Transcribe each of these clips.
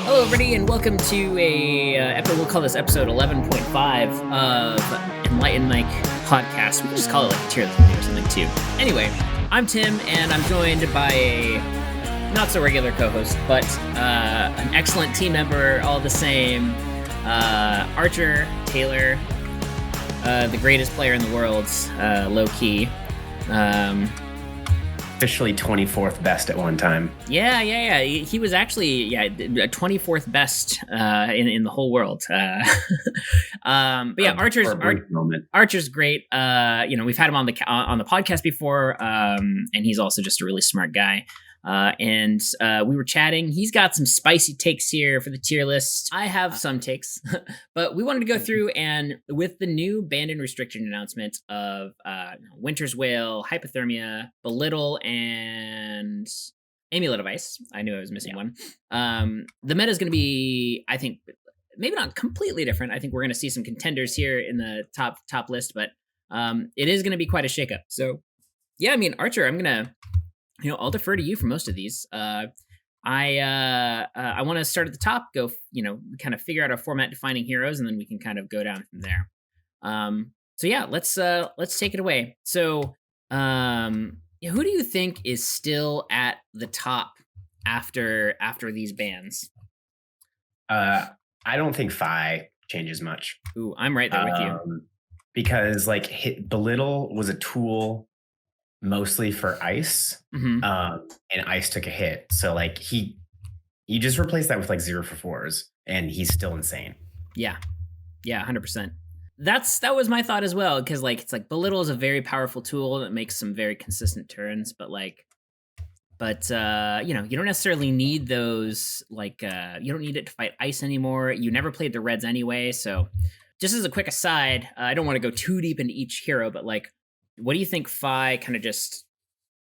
Hello, everybody, and welcome to we'll call this episode 11.5 of Enlightened podcast. We can just call it like a tier list or something too. Anyway, I'm Tim, and I'm joined by a not so regular co-host, but an excellent team member, all the same. Archer Taylor, the greatest player in the world, low key. Officially 24th best at one time. Yeah. He was actually 24th best in the whole world. But yeah, Archer's great. We've had him on the podcast before, and he's also just a really smart guy. And we were chatting. He's got some spicy takes here for the tier list. I have some takes, but we wanted to go through, and with the new banned and restricted announcement of Winter's Wail, Hypothermia, Belittle, and Amulet of Ice. I knew I was missing one. The meta is going to be, I think, maybe not completely different. I think we're going to see some contenders here in the top list, but it is going to be quite a shakeup. So yeah, I mean, Archer, I'm going to... I'll defer to you for most of these. I want to start at the top, go, kind of figure out our format defining heroes, and then we can kind of go down from there. So yeah, let's take it away. So, who do you think is still at the top after these bans? I don't think Phi changes much. Ooh, I'm right there with you. Because Belittle was a tool mostly for ice, and ice took a hit, so you just replaced that with 0 for 4s, and he's still insane. Yeah 100%. That was my thought as well, because it's Belittle is a very powerful tool that makes some very consistent turns, but you don't necessarily need those, you don't need it to fight ice anymore. You never played the reds anyway. So just as a quick aside, I don't want to go too deep into each hero, but what do you think Phi kind of just...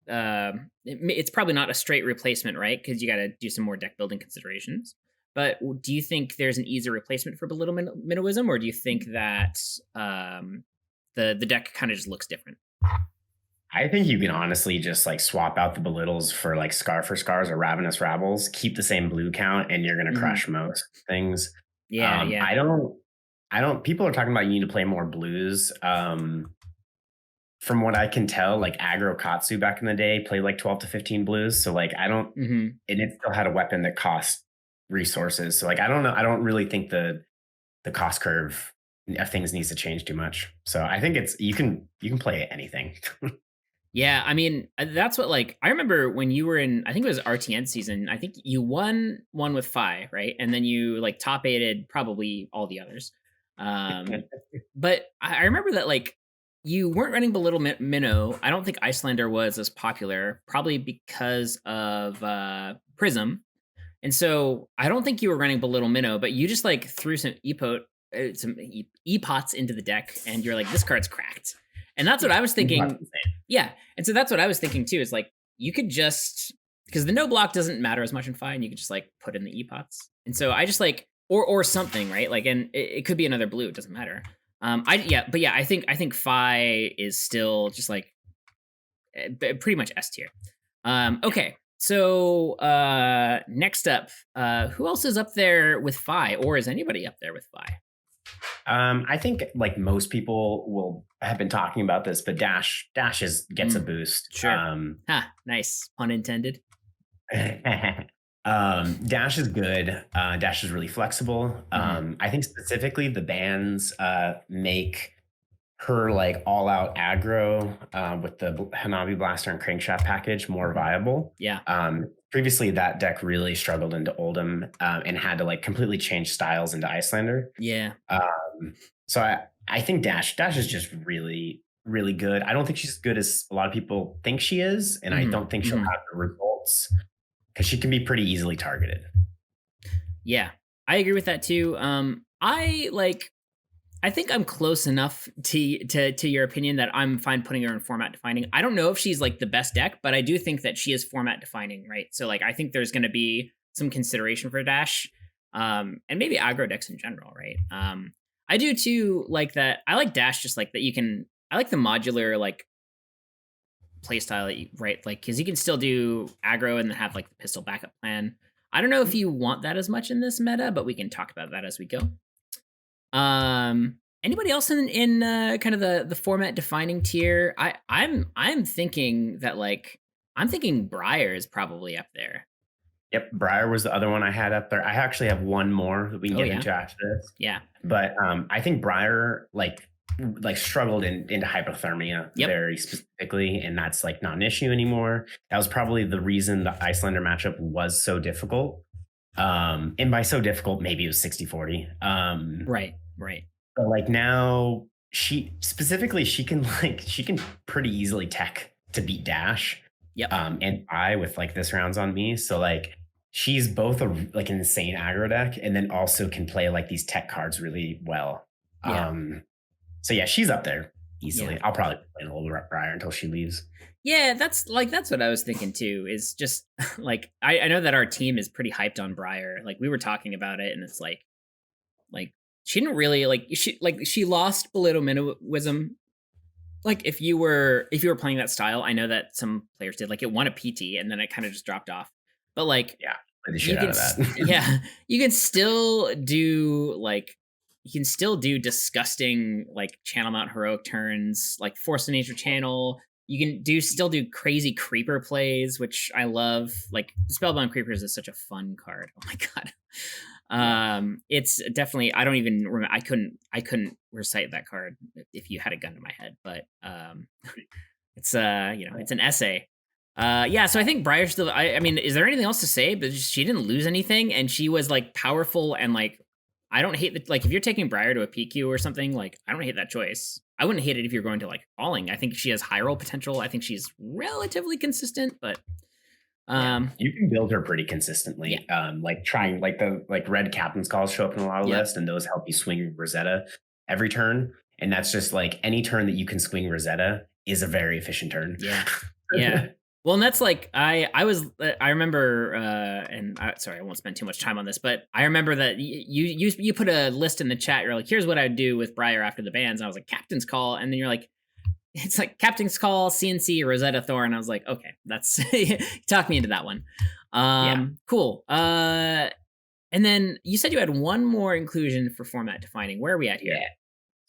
it's probably not a straight replacement, right? Because you got to do some more deck building considerations. But do you think there's an easier replacement for Belittle Minnowism, or do you think that the deck kind of just looks different? I think you can honestly just swap out the Belittles for Scar for Scars or Ravenous Rabbles, keep the same blue count, and you're going to crush most things. Yeah. I don't. People are talking about you need to play more blues. From what I can tell, aggro Katsu back in the day played 12 to 15 blues. So I don't, and it still had a weapon that cost resources. So I don't know. I don't really think the cost curve of things needs to change too much. So I think you can play anything. Yeah, I mean, that's what I remember when you were in, I think it was RTN season. I think you won one with Phi, right? And then you top 8'd probably all the others. But I remember that you weren't running Belittle Minnow. I don't think Icelander was as popular, probably because of Prism. And so I don't think you were running Belittle Minnow, but you just threw some E-pots into the deck, and you're this card's cracked. And that's what I was thinking. Yeah. And so that's what I was thinking too, is you could just, because the no block doesn't matter as much in Phi, and you could just put in the E-pots. And so I just or something, right? And it could be another blue, it doesn't matter. I think Phi is still just pretty much S tier. Okay, so next up, who else is up there with Phi, or is anybody up there with Phi? I think most people will have been talking about this, but Dash gets a boost. Sure. Nice, pun intended. Dash is good. Dash is really flexible. I think specifically the bans make her all out aggro with the Hanabi Blaster and Crankshaft package more viable. Yeah. Previously that deck really struggled into Oldhim and had to completely change styles into Icelander. Yeah. So I think Dash is just really, really good. I don't think she's as good as a lot of people think she is, and I don't think she'll have the results, because she can be pretty easily targeted. Yeah, I agree with that too. I think I'm close enough to your opinion that I'm fine putting her in format defining. I don't know if she's the best deck, but I do think that she is format defining, right? So I think there's going to be some consideration for Dash, and maybe aggro decks in general, right? I do too like that. I like Dash just that you can. I like the modular playstyle, right? Because you can still do aggro and then have the pistol backup plan. I don't know if you want that as much in this meta, but we can talk about that as we go. Anybody else in kind of the format defining tier? I'm thinking that like I'm thinking Briar is probably up there. Yep, Briar was the other one I had up there. I actually have one more that we can get into after this. Yeah, but I think Briar like struggled into hypothermia very specifically, and that's like not an issue anymore. That was probably the reason the Icelander matchup was so difficult. And by so difficult, maybe it was 60-40. Right. But like now she can pretty easily tech to beat Dash. Yep. And I with like this rounds on me. So like she's both an insane aggro deck, and then also can play like these tech cards really well. Yeah. So yeah, she's up there easily. Yeah. I'll probably play a little Briar until she leaves. Yeah, that's what I was thinking too. Is just like I know that our team is pretty hyped on Briar. Like we were talking about it, and it's like she didn't really she lost Belittleminimalism. Like if you were playing that style, I know that some players did. Like it won a PT, and then it kind of just dropped off. But like yeah, the shit out of that. Yeah, you can still do disgusting like channel mount heroic turns, like force of nature channel. You can still do crazy creeper plays, which I love. Like Spellbound Creepers is such a fun card. Oh my god. It's definitely, I don't even remember. I couldn't recite that card if you had a gun to my head, but it's it's an essay. Yeah, so I think Briar's still, I mean, is there anything else to say? But she didn't lose anything, and she was like powerful, and like I don't hate if you're taking Briar to a PQ or something, like I don't hate that choice. I wouldn't hate it if you're going to like Falling. I think she has high roll potential. I think she's relatively consistent, but you can build her pretty consistently. Yeah. Like trying the red captain's calls show up in a lot of lists, and those help you swing Rosetta every turn. And that's just like any turn that you can swing Rosetta is a very efficient turn. Yeah. Yeah. Well, and that's like I remember, and sorry, I won't spend too much time on this, but I remember that you put a list in the chat. You're like, here's what I'd do with Briar after the bans. And I was like, Captain's Call, and then you're like, it's like Captain's Call, CNC, Rosetta Thorn. I was like, okay, that's talk me into that one. Cool. And then you said you had one more inclusion for format defining. Where are we at here? Yeah.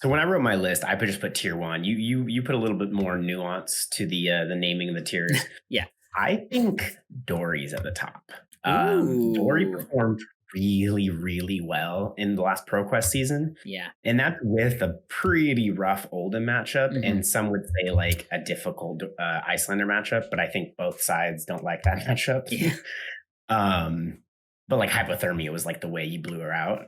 So when I wrote my list, I just put tier 1. You put a little bit more nuance to the naming of the tiers. Yeah, I think Dory's at the top. Dory performed really, really well in the last ProQuest season. Yeah, and that's with a pretty rough Oldhim matchup, and some would say like a difficult Icelander matchup. But I think both sides don't like that matchup. Yeah. But like Hypothermia was like the way you blew her out.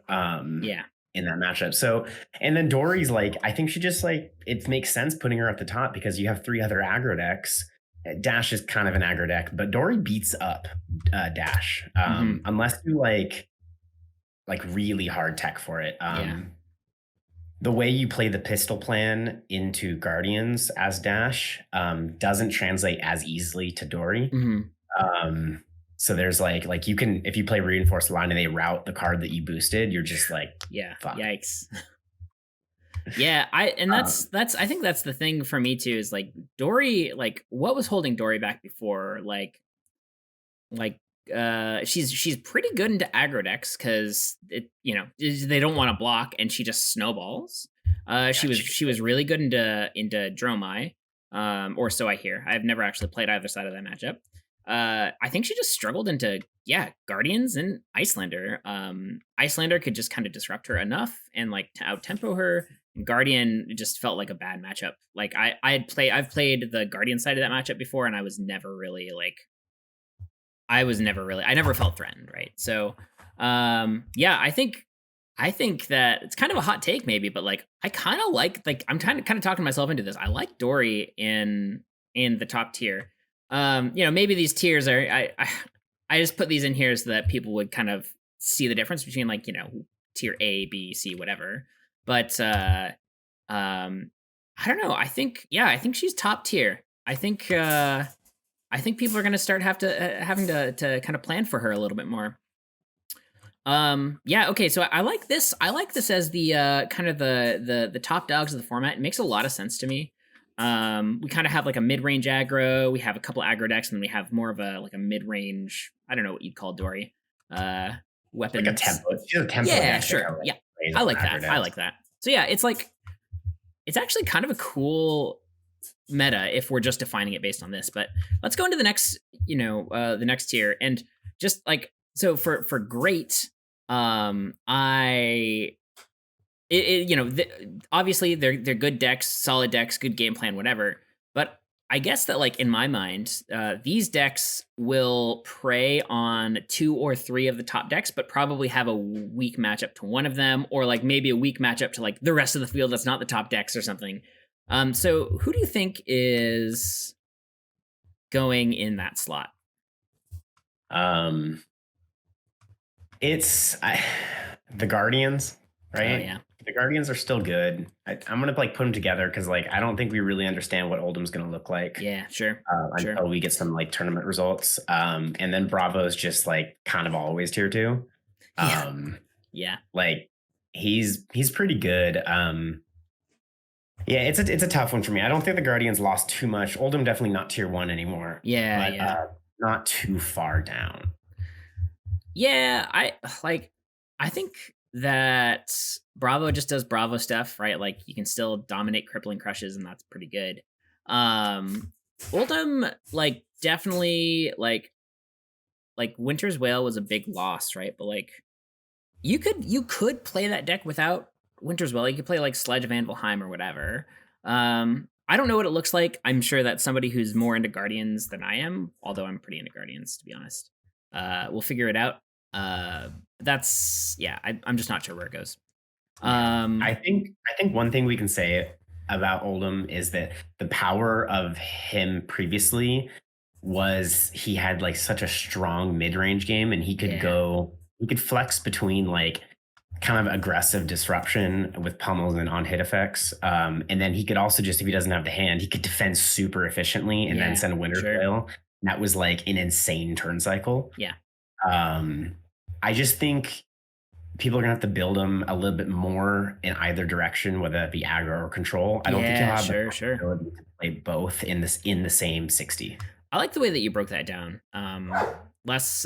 Yeah. In that matchup. So, and then Dory's like, I think she just like, it makes sense putting her at the top because you have 3 other aggro decks. Dash is kind of an aggro deck, but Dory beats up Dash unless you like really hard tech for it. The way you play the pistol plan into Guardians as Dash doesn't translate as easily to Dory. So there's like you can, if you play Reinforced Line and they route the card that you boosted, you're just like, fuck. Yikes. Yeah, I think that's the thing for me too, is like Dory, like what was holding Dory back before, like she's pretty good into aggro decks because they don't want to block, and she just snowballs. She was really good into Dromai, or so I hear. I've never actually played either side of that matchup. I think she just struggled into Guardians and Icelander. Icelander could just kind of disrupt her enough and like to out tempo her. Guardian just felt like a bad matchup. Like I've played the Guardian side of that matchup before, and I never felt threatened, right? So I think that it's kind of a hot take maybe, but like I kind of like I'm kind of talking myself into this. I like Dory in the top tier. Maybe these tiers are, I just put these in here so that people would kind of see the difference between like, tier A, B, C, whatever. But I don't know. I think she's top tier. I think people are going to start having to kind of plan for her a little bit more. Okay. So I like this. I like this as the kind of the top dogs of the format. It makes a lot of sense to me. We kind of have like a mid-range aggro. We have a couple aggro decks, and then we have more of a mid-range. I don't know what you'd call Dory. Like a weapons. tempo. It's just a tempo Yeah, deck that sure. kind of Yeah. plays I on like aggro that. I decks. like that. So yeah, it's like it's actually kind of a cool meta if we're just defining it based on this. But let's go into the next, the next tier, and just like so for great, I obviously they're good decks, solid decks, good game plan, whatever. But I guess that like in my mind, these decks will prey on 2 or 3 of the top decks, but probably have a weak matchup to one of them, or like maybe a weak matchup to like the rest of the field that's not the top decks or something. So who do you think is going in that slot? It's the Guardians, right? Oh yeah, The Guardians are still good. I'm gonna like put them together because like I don't think we really understand what Oldham's gonna look like. yeah, sure, Until we get some like tournament results. And then Bravo's just like kind of always tier 2. yeah, Um, yeah, like he's pretty good. Yeah, it's a tough one for me. I don't think the Guardians lost too much. Oldham definitely not tier 1 anymore. yeah, But yeah. not too far down. Yeah, I think that Bravo just does Bravo stuff, right? Like you can still dominate crippling crushes, and that's pretty good. Oldham, like definitely like Winter's Wail was a big loss, right? But like you could play that deck without Winter's Wail. You could play like Sledge of Anvilheim or whatever. I don't know what it looks like. I'm sure that somebody who's more into Guardians than I am, although I'm pretty into Guardians to be honest. We'll figure it out. That's yeah. I'm just not sure where it goes. I think one thing we can say about Oldham is that the power of him previously was he had like such a strong mid-range game, and he could flex between like kind of aggressive disruption with pummels and on hit effects. And then he could also just, if he doesn't have the hand, he could defend super efficiently and then send Winter's Wail. That was like an insane turn cycle. Yeah. I just think people are gonna have to build him a little bit more in either direction, whether it be aggro or control. I don't think he'll have the ability to play both in the same 60. I like the way that you broke that down. Less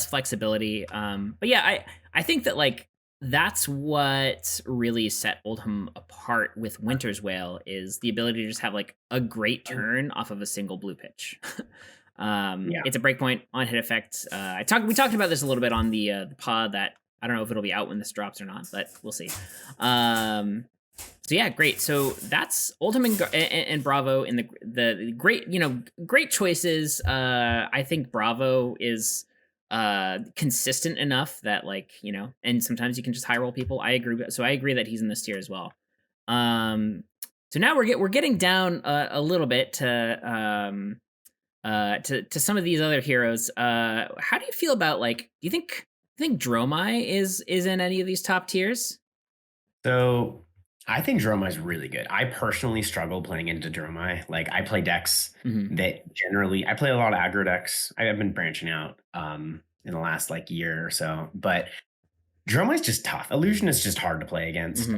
flexibility. But yeah, I think that like that's what really set Oldham apart with Winter's Wail is the ability to just have like a great turn off of a single blue pitch. It's a breakpoint on hit effect. We talked about this a little bit on the pod that I don't know if it'll be out when this drops or not, but we'll see. So yeah, great. So that's Oldham and Bravo in the great, great choices. I think Bravo is consistent enough that like, and sometimes you can just high roll people. I agree. So I agree that he's in this tier as well. So now we're getting down a little bit to some of these other heroes. How do you feel about like? Do you think Dromai is in any of these top tiers? So I think Dromai is really good. I personally struggle playing into Dromai. Like I play decks that generally I play a lot of aggro decks. I've been branching out in the last like year or so, but Dromai is just tough. Illusion is just hard to play against.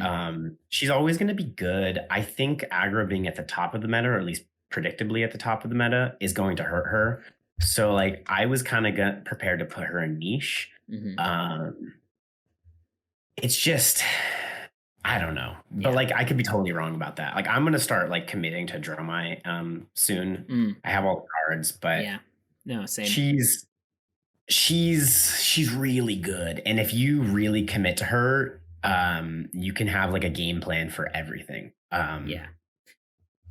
She's always going to be good. I think aggro being at the top of the meta, or at least predictably at the top of the meta, is going to hurt her. So like I was kind of prepared to put her in niche. It's just I don't know, but like I could be totally wrong about that. Like I'm gonna start like committing to Dromai soon. I have all the cards, but yeah, no, same. She's really good, and if you really commit to her, you can have like a game plan for everything. Yeah.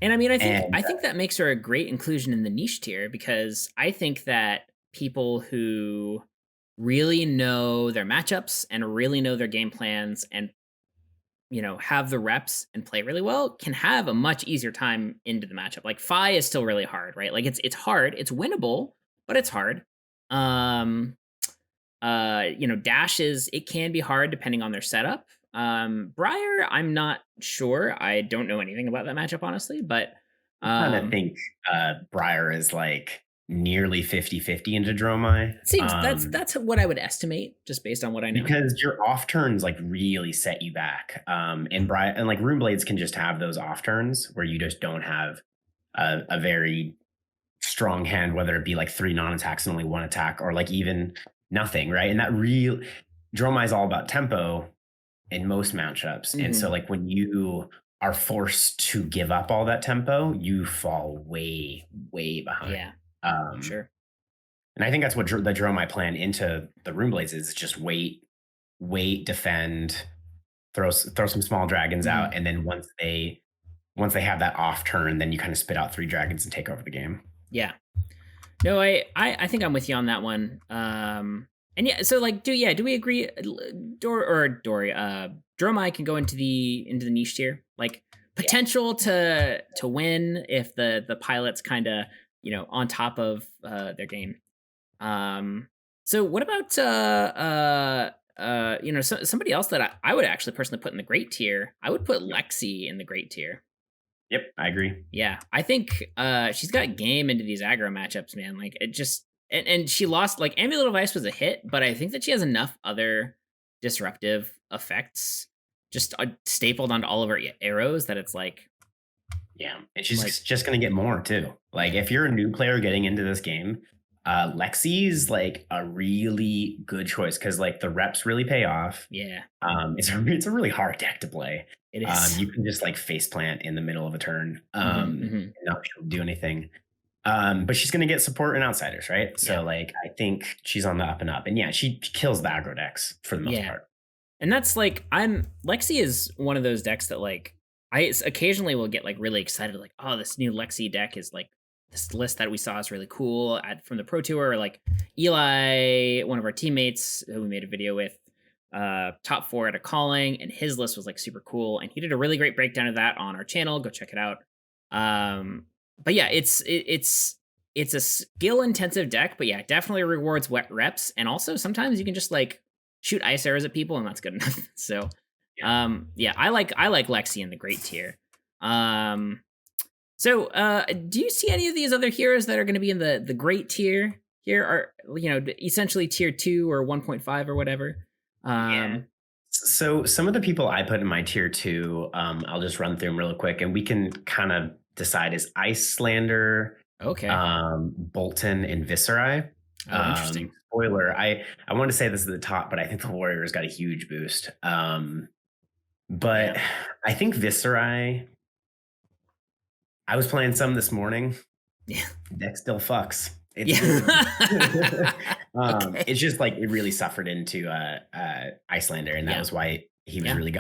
And I mean, I think that makes her a great inclusion in the niche tier, because I think that people who really know their matchups and really know their game plans and have the reps and play really well can have a much easier time into the matchup. Like Fi is still really hard, right? Like it's hard, it's winnable, but it's hard. Dash it can be hard depending on their setup. Briar, I'm not sure. I don't know anything about that matchup, honestly, but I kind of think Briar is like nearly 50-50 into Dromai. Seems that's what I would estimate just based on what I know. Because your off turns like really set you back. And Briar and like Runeblades can just have those off turns where you just don't have a very strong hand, whether it be like 3 non-attacks and only 1 attack, or like even nothing, right? And that real Dromai is all about tempo in most matchups. And so like when you are forced to give up all that tempo, you fall way, way behind. Yeah, sure. And I think that's what the Dromai plan into the Runeblades is: just wait, defend, throw some small dragons out, and then once they have that off turn, then you kind of spit out 3 dragons and take over the game. Yeah. No, I think I'm with you on that one. And yeah, so like, do we agree? Dory, Dromai can go into the niche tier, like potential to win if the pilot's kind of on top of their game. So what about somebody else that I would actually personally put in the great tier? I would put Lexi in the great tier. Yep, I agree. Yeah, I think she's got game into these aggro matchups, man. Like it just and she lost. Like Amulet of Ice was a hit, but I think that she has enough other disruptive effects just stapled onto all of her arrows that it's like, yeah, and she's like, just gonna get more too. Like if you're a new player getting into this game, Lexi's like a really good choice because like the reps really pay off. Yeah, it's a really hard deck to play. It is. You can just like face plant in the middle of a turn, and not do anything. But she's gonna get support and outsiders, right? So like I think she's on the up and up, and yeah, she kills the aggro decks for the most part. And that's like Lexi is one of those decks that like I occasionally will get like really excited, like, oh, this new Lexi deck is like this list that we saw is really cool from the Pro Tour. Or like Eli, one of our teammates who we made a video with, top 4 at a Calling, and his list was like super cool, and he did a really great breakdown of that on our channel. Go check it out. But yeah, it's a skill intensive deck, but yeah, it definitely rewards wet reps, and also sometimes you can just like shoot ice arrows at people, and that's good enough. So yeah, I like Lexi in the great tier. So do you see any of these other heroes that are going to be in the great tier here, are essentially tier 2 or 1.5 or whatever? Yeah. So some of the people I put in my tier 2, I'll just run through them real quick, and we can kind of decide is Icelander, okay, Bolton, and Viserai. Interesting. Spoiler, I want to say this is the top, but I think the Warriors got a huge boost. But I think Viserai, I was playing some this morning. Yeah. Deck still fucks. It's it's just like it really suffered into Icelander, and that was why he was really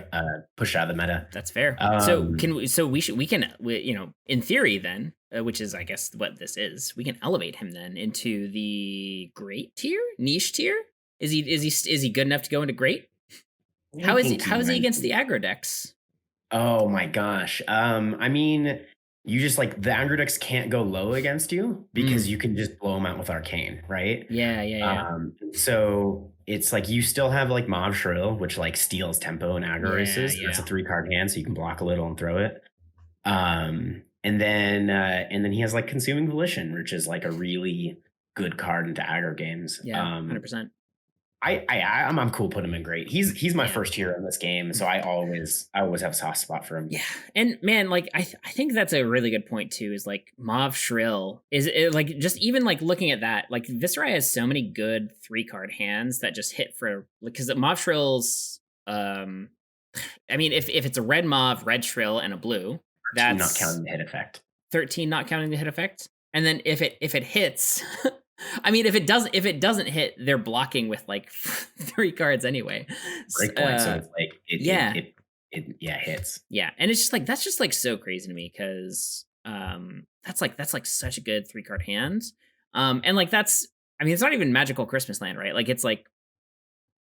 pushed out of the meta. That's fair. So we can in theory then, which is I guess what this is, we can elevate him then into the great tier, niche tier. Is he good enough to go into great? How is he against the aggro decks? Oh my gosh. I mean, you just like the aggro decks can't go low against you because you can just blow them out with Arcane, right? Yeah. So it's like you still have like Mob Shrill, which like steals tempo and aggro races. It's a 3-card hand, so you can block a little and throw it. And then he has like Consuming Volition, which is like a really good card into aggro games. Yeah, 100%. I'm cool putting him in great. He's my first hero in this game, so I always have a soft spot for him. Yeah, and man, like I think that's a really good point too. Is like Mauve Shrill is like just even like looking at that, like Viserai has so many good 3-card hands that just hit for because Mauve Shrill's. I mean, if it's a red Mauve, red Shrill, and a blue, that's not counting the hit effect. 13, not counting the hit effect, and then if it hits. I mean, if it doesn't hit, they're blocking with like 3 cards anyway. Great point. So it's like it hits. Yeah, and it's just like that's just like so crazy to me because that's like such a good 3-card hand. And like that's I mean it's not even Magical Christmas Land, right? Like it's like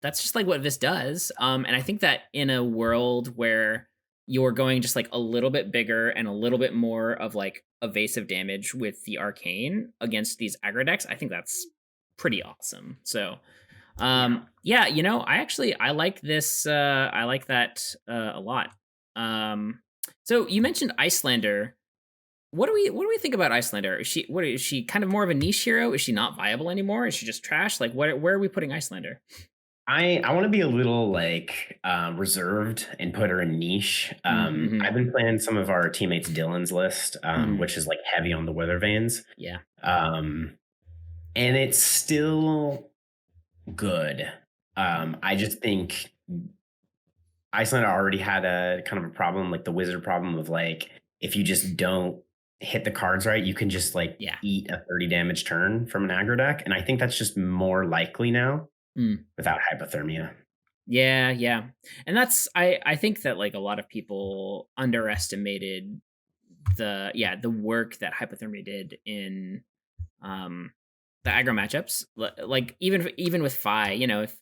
that's just like what this does. And I think that in a world where you're going just like a little bit bigger and a little bit more of like evasive damage with the Arcane against these aggro decks, I think that's pretty awesome. So I like this. I like that a lot. So you mentioned Icelander. What do we think about Icelander? Is she kind of more of a niche hero? Is she not viable anymore? Is she just trash? Like where are we putting Icelander? I want to be a little like reserved and put her in niche. I've been playing some of our teammates Dylan's list, which is like heavy on the Weather Veins. Yeah. And it's still good. I just think Iceland already had a kind of a problem, like the wizard problem of like, if you just don't hit the cards right, you can just like Yeah. eat a 30 damage turn from an aggro deck. And I think that's just more likely now without hypothermia. Yeah, yeah. And that's I think that like a lot of people underestimated the work that hypothermia did in um the aggro matchups. Like even with Fi,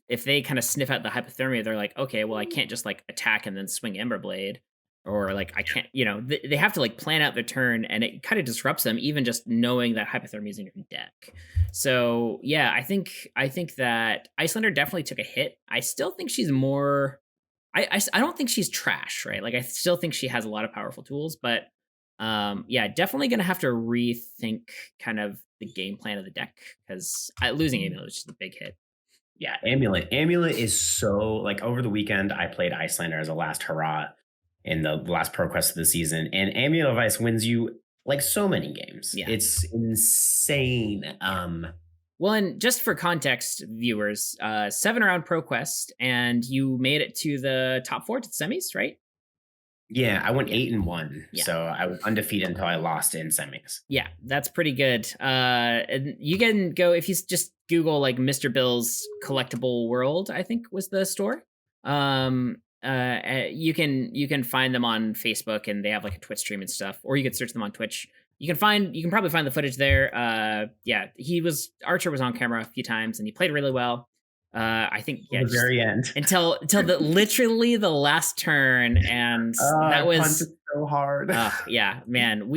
if they kind of sniff out the hypothermia, they're like, okay, well, I can't just like attack and then swing Emberblade, or like I can't, they have to like plan out their turn, and it kind of disrupts them even just knowing that hypothermia is in your deck. So yeah, I think that Icelander definitely took a hit. I still think she's more. I don't think she's trash, right? Like I still think she has a lot of powerful tools, but yeah, definitely gonna have to rethink kind of the game plan of the deck, because losing Amulet was just a big hit. Yeah, Amulet is so like over the weekend I played Icelander as a last hurrah in the last pro quest of the season, and Amulet of Ice wins you like so many games. Yeah. It's insane. Well, and just for context, viewers, 7 round pro quest, and you made it to the top 4 to the semis, right? Yeah, I went 8-1, so I was undefeated until I lost in semis. Yeah, that's pretty good. And you can go if you just Google like Mr. Bill's Collectible World, I think was the store. You can find them on Facebook, and they have like a Twitch stream and stuff, or you could search them on Twitch. You can probably find the footage there. Yeah, Archer was on camera a few times, and he played really well. I think the very end until literally the last turn, and that was so hard. Yeah, man,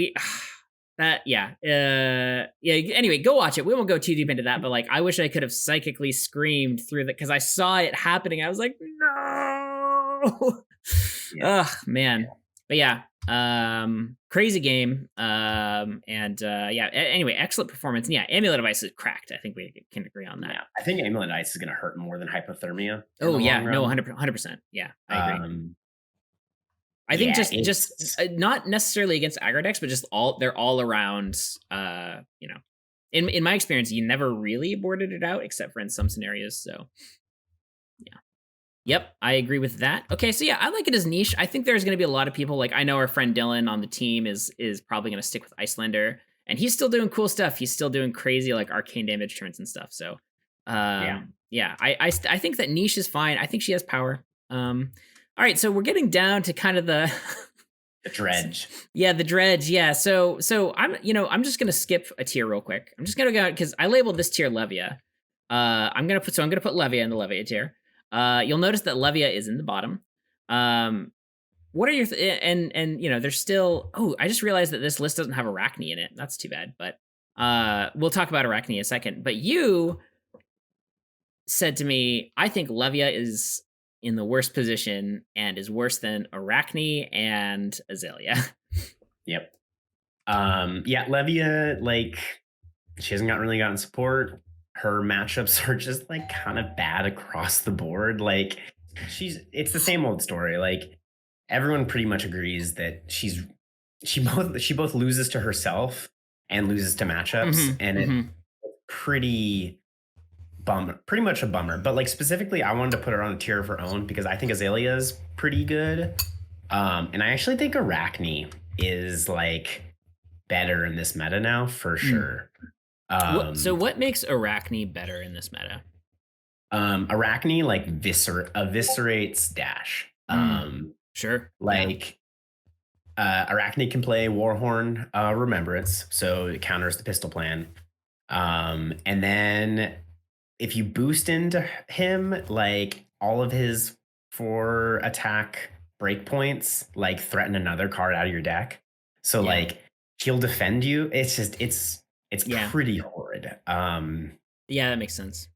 yeah. Anyway, go watch it. We won't go too deep into that, but like, I wish I could have psychically screamed through that because I saw it happening. I was like, no. Yeah. Man. But yeah, crazy game. Anyway, excellent performance. And yeah, Amulet of Ice is cracked. I think we can agree on that. Yeah, I think Amulet of Ice is going to hurt more than hypothermia. Oh yeah, no, 100%. Yeah, I agree. I think just not necessarily against aggro decks, but just they're all around. In my experience, you never really boarded it out except for in some scenarios. So yeah. Yep, I agree with that. Okay, so yeah, I like it as niche. I think there's going to be a lot of people, like I know our friend Dylan on the team is probably going to stick with Icelander, and he's still doing cool stuff. He's still doing crazy like arcane damage turns and stuff. So I think that niche is fine. I think she has power. All right, so we're getting down to kind of the dredge. Yeah, the dredge. Yeah, so I'm just gonna skip a tier real quick. I'm just gonna go because I labeled this tier Levia. I'm gonna put Levia in the Levia tier. You'll notice that Levia is in the bottom. What are your and there's still. Oh, I just realized that this list doesn't have Arachne in it. That's too bad. But we'll talk about Arachne in a second. But you said to me, I think Levia is in the worst position and is worse than Arachne and Azalea. Yep. Yeah, Levia, like she hasn't really gotten support. Her matchups are just like kind of bad across the board. Like it's the same old story. Like everyone pretty much agrees that she both loses to herself and loses to matchups, and it's pretty much a bummer. But like specifically, I wanted to put her on a tier of her own because I think Azalea is pretty good, and I actually think Arachne is like better in this meta now for sure. So what makes Arachne better in this meta? Arachne like eviscerates dash. Sure. Like Arachne can play Warhorn Remembrance, so it counters the pistol plan. And then if you boost into him, like all of his 4 attack breakpoints like threaten another card out of your deck. So like he'll defend you. It's just it's pretty horrid. Yeah, that makes sense.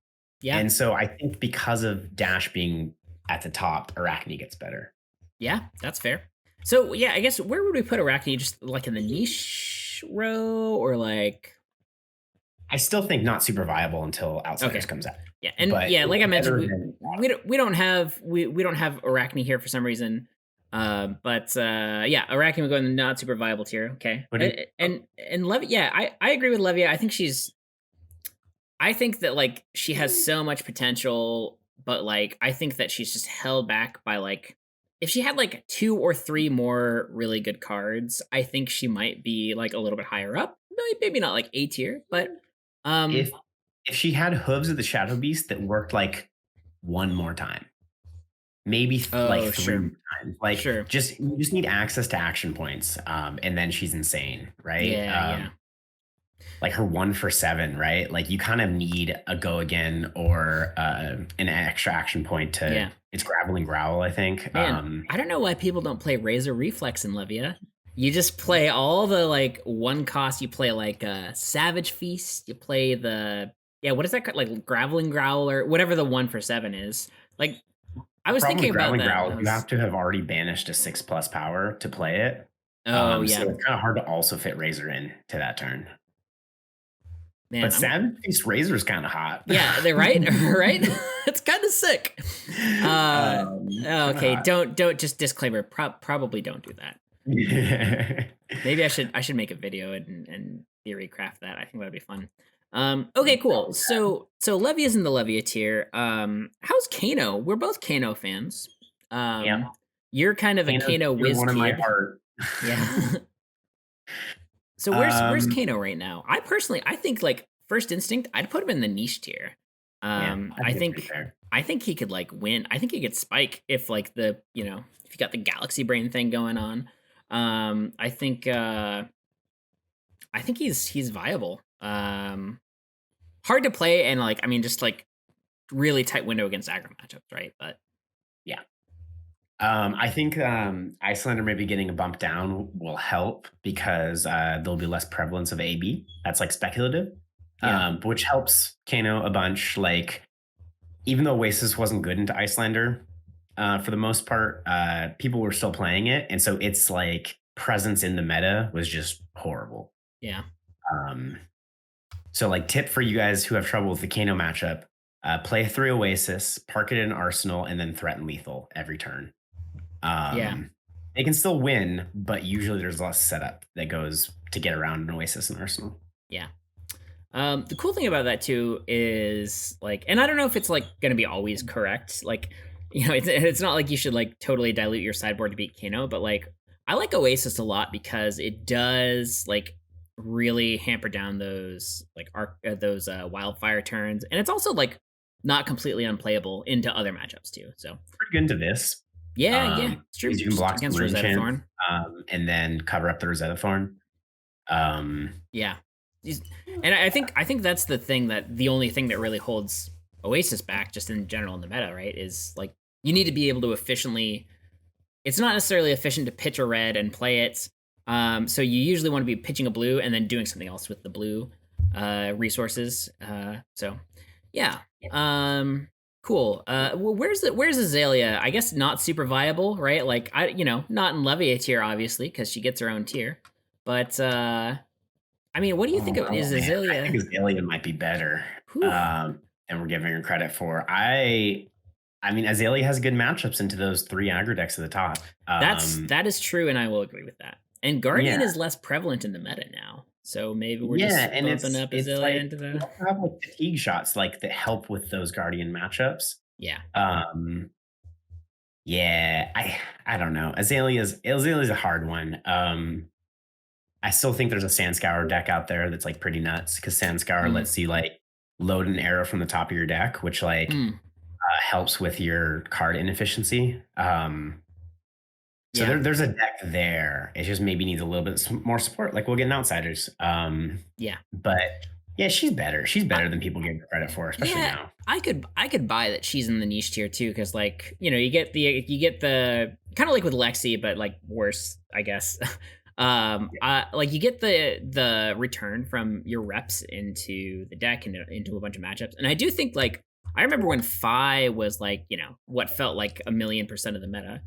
Yeah. And so I think because of dash being at the top, Arachne gets better. Yeah, that's fair. So yeah, I guess where would we put Arachne? Just like in the niche row, or like? I still think not super viable until Outsiders comes out. Yeah, and like I mentioned, we don't have Arachne here for some reason. But Arachne will go in the not super viable tier. Okay, and Levia, I agree with Levia. I think she's I think that like she has so much potential, but like I think that she's just held back by like if she had like 2 or 3 more really good cards, I think she might be like a little bit higher up. Maybe not like A tier, but If um if she had Hooves of the Shadow Beast that worked like one more time, maybe like oh, 3 sure. more times. Like Sure. just you just need access to action points, and then she's insane, right? Yeah, yeah. Like her 1 for 7, right? Like you kind of need a go again or an extra action point to. Yeah. It's Gravel and Growl, I think. Man, I don't know why people don't play Razor Reflex in Levia. You just play all the like one cost. You play like Savage Feast. You play the what is that called? Like Graveling Growl or whatever the 1 for 7 is. Like I The was problem thinking with about Gravel and that. And Growl I is you was have to have already banished a 6+ power to play it. oh yeah, So it's kind of hard to also fit Razor in to that turn. man. But Savage Feast Razor is kind of hot. Yeah, they're right, right. It's kind of sick. Kinda Okay, hot. don't just disclaimer. Probably don't do that. Maybe I should make a video and theory craft that. I think that'd be fun. Okay, cool. So Levy is in the Levia tier. How's Kano? We're both Kano fans. Yeah. You're kind of a Kano's Kano tier whiz one in my kid. heart. Yeah. So where's Kano right now? I think like first instinct, I'd put him in the niche tier. Yeah, I think I think he could like win. I think he could spike if like the if you got the galaxy brain thing going on. I think he's viable. Hard to play and like I mean just like really tight window against aggro matchups, right? But yeah. I think Icelander maybe getting a bump down will help because there'll be less prevalence of AB. That's like speculative, yeah, which helps Kano a bunch. Like, even though Oasis wasn't good into Icelander for the most part, people were still playing it. And so its like presence in the meta was just horrible. yeah, Um, so like tip for you guys who have trouble with the Kano matchup, play 3 Oasis, park it in Arsenal, and then threaten lethal every turn. yeah. They can still win, but usually there's less setup that goes to get around an Oasis and Arsenal. Yeah. The cool thing about that too is like, and I don't know if it's like going to be always correct. Like, it's not like you should like totally dilute your sideboard to beat Kano, but like, I like Oasis a lot because it does like really hamper down those like wildfire turns, and it's also like not completely unplayable into other matchups too. So Pretty good into this. yeah, it's true. You can block Against Rune Rosetta Chant, Thorn, and then cover up the Rosetta Thorn. yeah. And I think that's the only thing that really holds Oasis back, just in general in the meta, right? Is like you need to be able to efficiently. It's not necessarily efficient to pitch a red and play it. So you usually want to be pitching a blue and then doing something else with the blue resources. So yeah. Cool. Well, where's Azalea? I guess not super viable, right? Like not in Levia tier, obviously, because she gets her own tier. But I mean, what do you think of is Azalea? I think Azalea might be better than we're giving her credit for. I mean, Azalea has good matchups into those 3 aggro decks at the top. That is true, and I will agree with that. And Guardian is less prevalent in the meta now, so maybe we're just bumping up Azalea like, into the. You also have like fatigue shots like that help with those Guardian matchups. Yeah. Yeah, I don't know. Azalea's a hard one. I still think there's a Sandscour deck out there that's like pretty nuts because Sandscour lets you like load an arrow from the top of your deck, which like helps with your card inefficiency. So there's a deck there. It just maybe needs a little bit more support. Like we'll get an Outsiders. Yeah. But yeah, she's better. She's better than people give her credit for, especially now. I could buy that she's in the niche tier too, because like you get the kind of like with Lexi, but like worse, I guess. Like you get the return from your reps into the deck and into a bunch of matchups, and I do think like I remember when Phi was like what felt like 1,000,000% of the meta.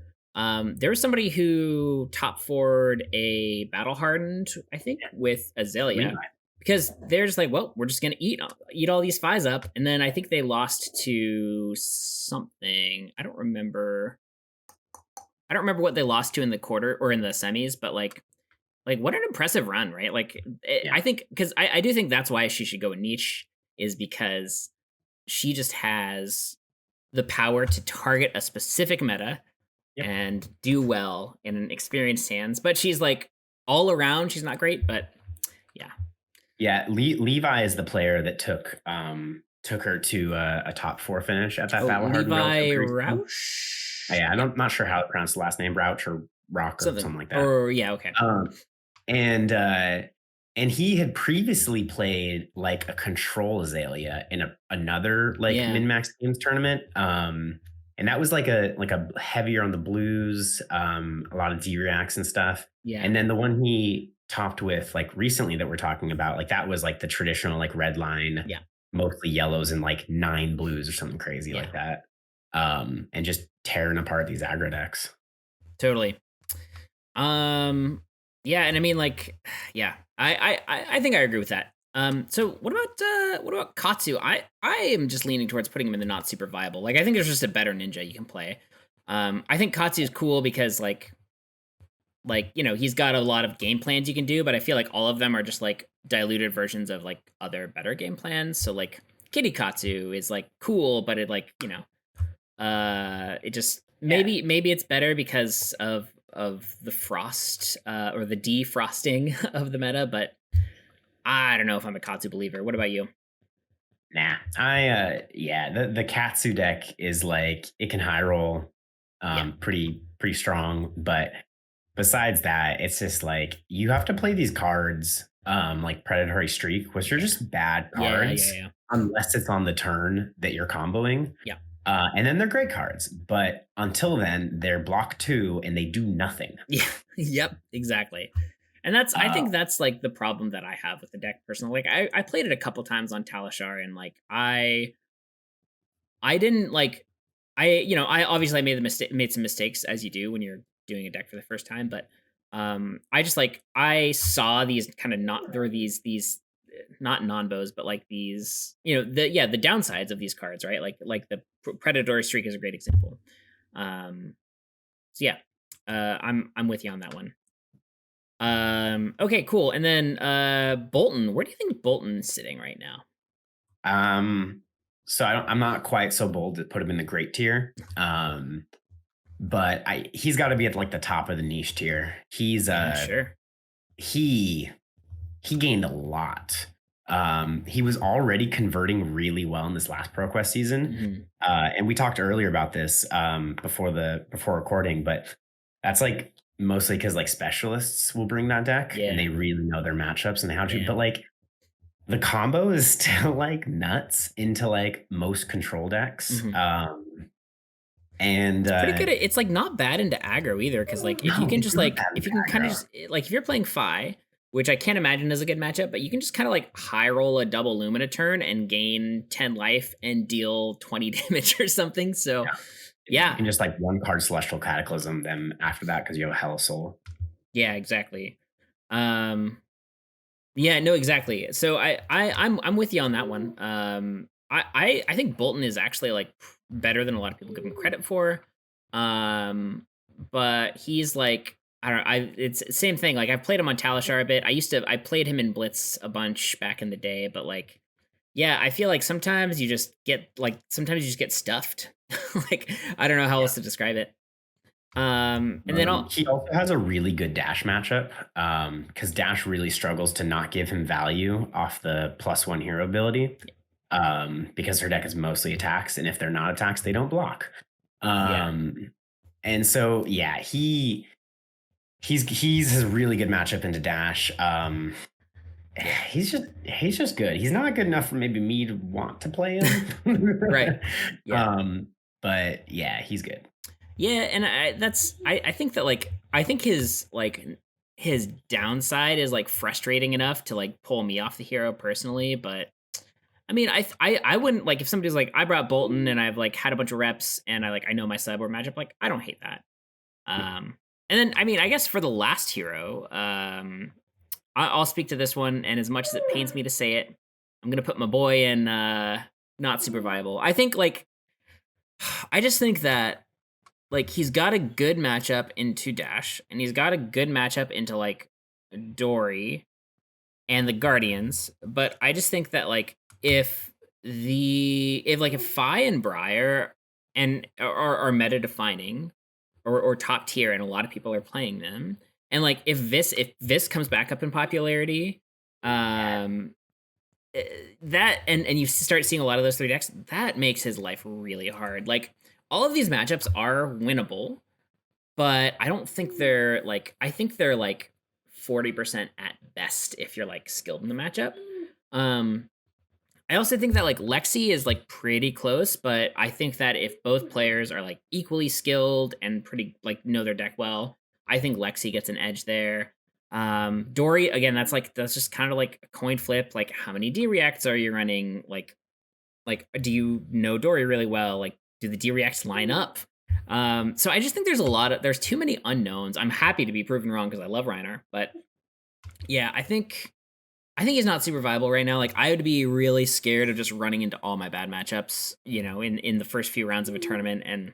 There was somebody who top forward a battle hardened, I think, with Azalea. Because they're just like, well, we're just gonna eat all these Phis up, and then I think they lost to something. I don't remember what they lost to in the quarter or in the semis, but like what an impressive run, right? Like I think because I do think that's why she should go in niche. is because she just has the power to target a specific meta Yep. and do well in an experienced hands. But she's like all around, she's not great, but yeah. Yeah, Levi is the player that took her to a top 4 finish at that Battle Hardened Levi Relative. Roush. Yeah, I'm not sure how to pronounce the last name, Rouch or Rock or something like that. Or yeah, okay. And he had previously played like a control Azalea in another like min-max games tournament. And that was like a heavier on the blues, a lot of D-reacts and stuff. Yeah. And then the one he topped with like recently that we're talking about, like that was like the traditional like red line, mostly yellows and like 9 blues or something crazy like that. And just tearing apart these aggro decks. Totally. Yeah, and I mean, like, yeah, I think I agree with that. So what about Katsu? I am just leaning towards putting him in the not super viable. Like, I think there's just a better ninja you can play. I think Katsu is cool because like you know, he's got a lot of game plans you can do, but I feel like all of them are just like diluted versions of like other better game plans. So like Kitty Katsu is like cool, but it like, you know, it just maybe it's better because of the frost or the defrosting of the meta, but I don't know if I'm a Katsu believer. What about you? Nah, the Katsu deck is like it can high roll pretty strong, but besides that, it's just like you have to play these cards like Predatory Streak, which are just bad cards unless it's on the turn that you're comboing. Yeah. And then they're great cards, but until then, they're block 2 and they do nothing. Yeah. Yep. Exactly. And that's I think that's like the problem that I have with the deck personally. Like I played it a couple times on Talishar and like I didn't like I obviously made some mistakes as you do when you're doing a deck for the first time, but I just like I saw these kind of not there were these not non-bows, but like these, you know, the downsides of these cards, right? Like the Predatory Streak is a great example. So yeah, I'm with you on that one. Okay, cool. And then Bolton, where do you think Bolton's sitting right now? So I'm not quite so bold to put him in the great tier. But he's got to be at like the top of the niche tier. He's sure. He gained a lot. He was already converting really well in this last ProQuest season. And we talked earlier about this before recording, but that's like mostly because like specialists will bring that deck and they really know their matchups and how to. But like the combo is still like nuts into like most control decks. And it's pretty good. It's like not bad into aggro either, because like if you can just like if you can kind of just like if you're playing Phi, which I can't imagine is a good matchup, but you can just kind of like high roll a double Lumina turn and gain 10 life and deal 20 damage or something. So yeah. You can just like one card Celestial Cataclysm them after that because you have a Hell Soul. Yeah, exactly. Yeah, no, exactly. So I'm with you on that one. I think Bolton is actually like better than a lot of people give him credit for. But he's like, I don't know. It's the same thing. Like I've played him on Talishar a bit. I played him in Blitz a bunch back in the day, but like, yeah, I feel like sometimes you just get stuffed. Like, I don't know how else to describe it. And then he also has a really good Dash matchup because Dash really struggles to not give him value off the +1 hero ability because her deck is mostly attacks, and if they're not attacks, they don't block. And so yeah, he's a really good matchup into Dash. He's just good. He's not good enough for maybe me to want to play him. Right. Yeah. But yeah, he's good. Yeah, and I think that like I think his downside is like frustrating enough to like pull me off the hero personally, but I mean I wouldn't like if somebody's like I brought Bolton and I've like had a bunch of reps and I know my sideboard matchup, like I don't hate that. And then I mean I guess for the last hero, I'll speak to this one, and as much as it pains me to say it, I'm gonna put my boy in not super viable. I think like I just think that like he's got a good matchup into Dash, and he's got a good matchup into like Dory and the Guardians. But I just think that like if if Fi and Briar and are meta defining or top tier, and a lot of people are playing them, and like if this comes back up in popularity, that and you start seeing a lot of those 3 decks, that makes his life really hard. Like all of these matchups are winnable, but I don't think they're like, I think they're like 40% at best if you're like skilled in the matchup. I also think that like Lexi is like pretty close, but I think that if both players are like equally skilled and pretty like know their deck well, I think Lexi gets an edge there. Dory, again, that's just kind of like a coin flip. Like how many D reacts are you running? Like do you know Dory really well? Like do the D reacts line up? So I just think there's too many unknowns. I'm happy to be proven wrong because I love Reinar, but yeah, I think he's not super viable right now. Like I would be really scared of just running into all my bad matchups, in the first few rounds of a tournament. And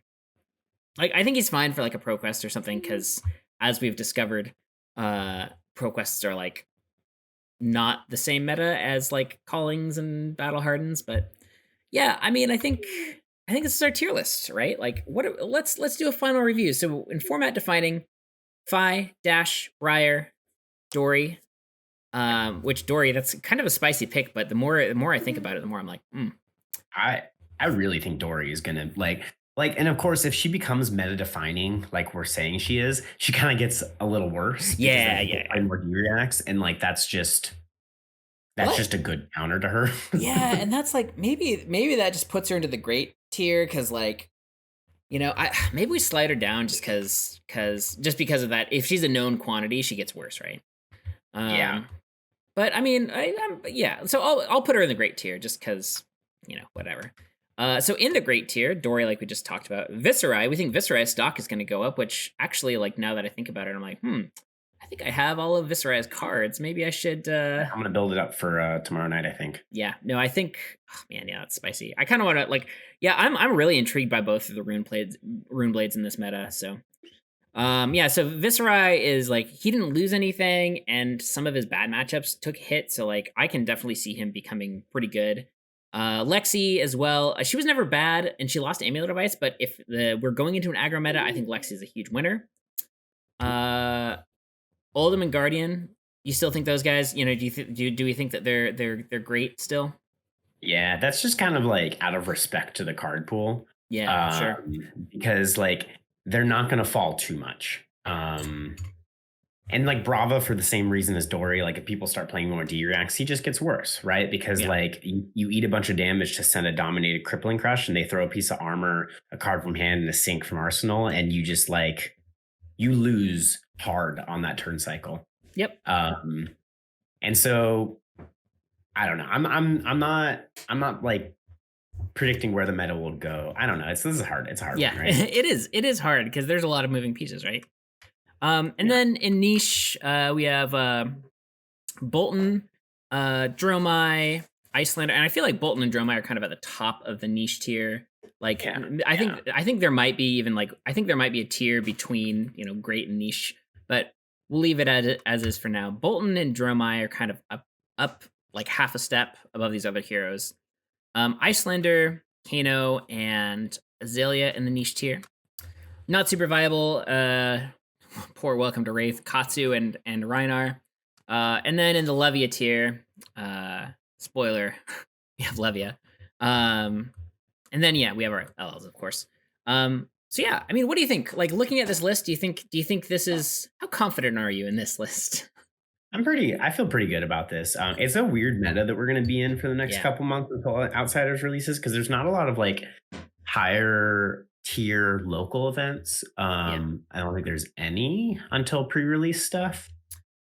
like I think he's fine for like a Pro Quest or something, because as we've discovered, Pro Quests are like not the same meta as like Callings and Battle Hardens. But yeah, I mean, I think this is our tier list, right? Like let's do a final review. So in format defining, Fi, Dash, Briar, Dory. Which Dory, that's kind of a spicy pick, but the more I think about it, the more I'm like, I really think Dory is gonna like, and of course, if she becomes meta defining, like we're saying she is, she kind of gets a little worse. Yeah. More D reacts, and like that's just a good counter to her. Yeah, and that's like maybe that just puts her into the great tier, because like, maybe we slide her down just because of that. If she's a known quantity, she gets worse, right? Yeah. But I mean, yeah. So I'll put her in the great tier just because, whatever. So in the great tier, Dory, like we just talked about, Viserai. We think Viserai's stock is going to go up, which actually, like now that I think about it, I'm like, I think I have all of Viserai's cards. Maybe I should. I'm gonna build it up for tomorrow night, I think. Yeah. No, I think. Oh, man, yeah, it's spicy. I kind of want to like. Yeah, I'm really intrigued by both of the rune blades in this meta. So. Yeah, so Viserai is like, he didn't lose anything, and some of his bad matchups took hit, so like I can definitely see him becoming pretty good. Lexi as well. She was never bad, and she lost Amulet Device, but if we're going into an aggro meta, I think Lexi is a huge winner. Oldhim and Guardian, you still think those guys? Do we think that they're great still? Yeah, that's just kind of like out of respect to the card pool. Yeah, sure. Because like they're not going to fall too much. And like Brava, for the same reason as Dory, like if people start playing more D reacts, he just gets worse, right? Because like you eat a bunch of damage to send a dominated crippling crush, and they throw a piece of armor, a card from hand, and a sync from arsenal, and you just like you lose hard on that turn cycle. Yep. And so I don't know. I'm not like predicting where the meta will go. I don't know. This is hard. It's a hard one, right? It is hard because there's a lot of moving pieces, right? And then in niche, we have Bolton, Dromai, Icelander, and I feel like Bolton and Dromai are kind of at the top of the niche tier. Like, I think there might be even like, I think there might be a tier between, great and niche, but we'll leave it as is for now. Bolton and Dromai are kind of up like half a step above these other heroes. Icelander, Kano, and Azalea in the niche tier. Not super viable. Poor Welcome to Wraith, Katsu, and Reinar. And then in the Levia tier, spoiler, we have Levia. And then we have our LLs, of course. So yeah, I mean, what do you think? Like looking at this list, do you think this is, how confident are you in this list? I feel pretty good about this. It's a weird meta that we're going to be in for the next couple months until Outsiders releases, because there's not a lot of like higher tier local events. I don't think there's any until pre-release stuff.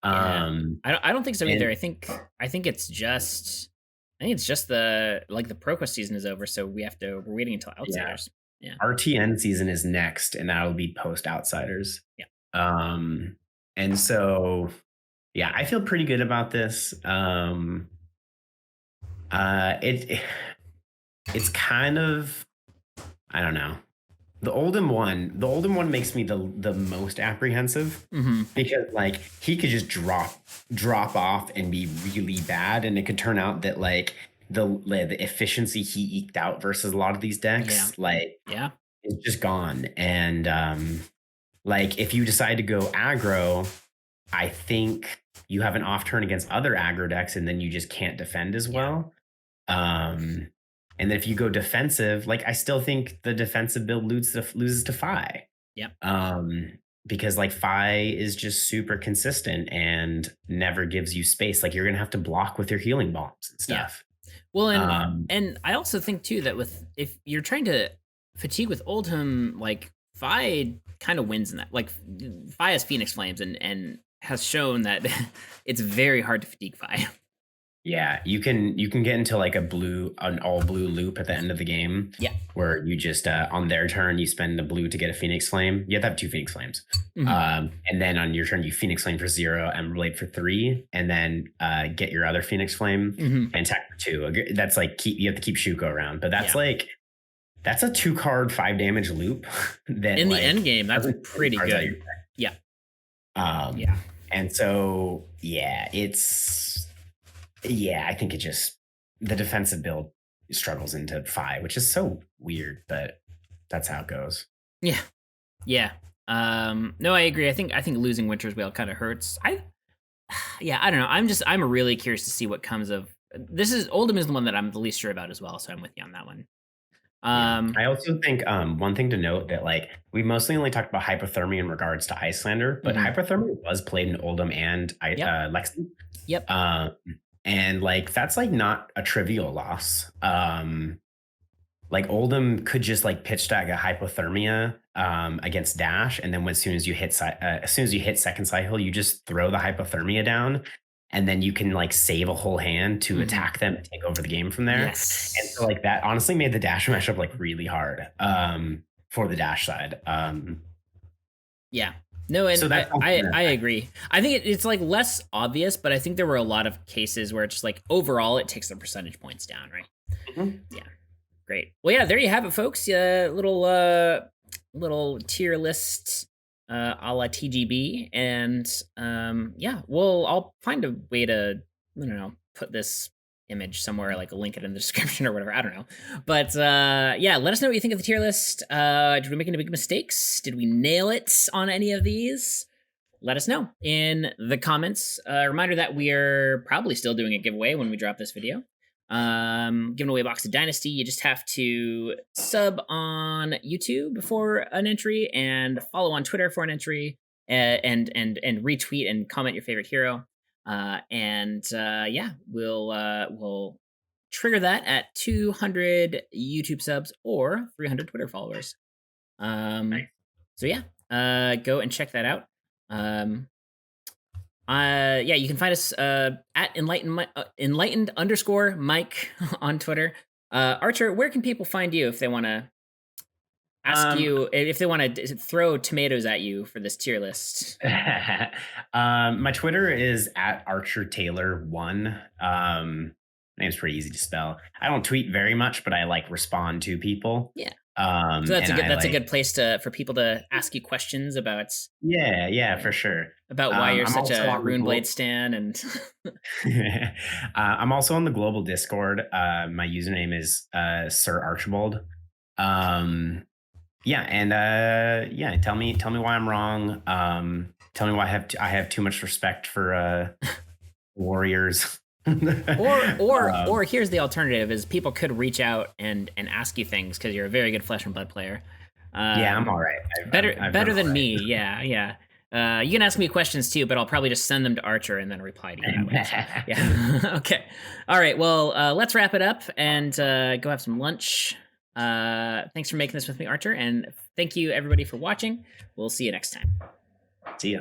I don't think so either. I think it's just the Pro Quest season is over, so we're waiting until Outsiders. Yeah. RTN season is next, and that'll be post Outsiders. Yeah. And so I feel pretty good about this. It's kind of, I don't know. The Oldhim one makes me the most apprehensive, because like he could just drop off and be really bad, and it could turn out that like the efficiency he eked out versus a lot of these decks, it's just gone. And like if you decide to go aggro, I think you have an off turn against other aggro decks, and then you just can't defend as well. And then if you go defensive, like I still think the defensive build loses to Fi. Yep. Because like Fi is just super consistent and never gives you space. Like you're gonna have to block with your healing bombs and stuff. Yeah. Well, and I also think too that if you're trying to fatigue with Oldhim, like Fi kind of wins in that. Like Fi has Phoenix Flames and has shown that it's very hard to fatigue Fi. Yeah, you can get into like an all blue loop at the end of the game. Yeah, where you just on their turn you spend a blue to get a Phoenix Flame. You have to have 2 Phoenix Flames, and then on your turn you Phoenix Flame for 0, Emerald Blade for 3, and then get your other Phoenix Flame and attack for 2. That's like you have to keep Shuko around, but that's that's a 2-card 5 damage loop. That in the end game, that's pretty good. Yeah. And so I think the defensive build struggles into Fi, which is so weird, but that's how it goes. Yeah. No, I agree. I think losing Winter's Wail kind of hurts. I don't know. I'm really curious to see what comes of this. Oldhim is the one that I'm the least sure about as well, so I'm with you on that one. I also think one thing to note that like we mostly only talked about hypothermia in regards to Icelander, but hypothermia was played in Oldhim and Lexi. Yep. And like that's like not a trivial loss. Like Oldhim could just like pitch stack a hypothermia against Dash, and then as soon as you hit second cycle, you just throw the hypothermia down, and then you can like save a whole hand to attack them and take over the game from there. Yes. And so like that honestly made the Dash matchup like really hard for the Dash side. Yeah. No, and so I agree. I think it's like less obvious, but I think there were a lot of cases where it's just like overall it takes the percentage points down, right? Yeah. Great. Well, yeah, there you have it, folks. Little tier list a la TGB, and I'll find a way to put this image somewhere, like a link it in the description or whatever. I don't know, but let us know what you think of the tier list. Did we make any big mistakes? Did we nail it on any of these? Let us know in the comments. Reminder that we are probably still doing a giveaway when we drop this video. Giving away a box of Dynasty. You just have to sub on YouTube for an entry and follow on Twitter for an entry, and retweet and comment your favorite hero. We'll trigger that at 200 YouTube subs or 300 Twitter followers. Nice. So go and check that out. You can find us at enlightened_Mike on Twitter. Archer, where can people find you if they want to ask you, if they want to throw tomatoes at you for this tier list? My Twitter is at ArcherTaylor1. My name's pretty easy to spell. I don't tweet very much, but I like respond to people. Yeah. So that's a good place for people to ask you questions about. Yeah, for sure. About why you're such a Runeblade stan, and I'm also on the global Discord. My username is Sir Archibald. Tell me why I'm wrong. Tell me why I have too much respect for warriors. or here's the alternative: is people could reach out and ask you things because you're a very good Flesh and Blood player. I'm all right. Better than me. Yeah. You can ask me questions too, but I'll probably just send them to Archer and then reply to you. Yeah. Okay. All right. Well, let's wrap it up and go have some lunch. Thanks for making this with me, Archer, and thank you everybody for watching. We'll see you next time. See ya.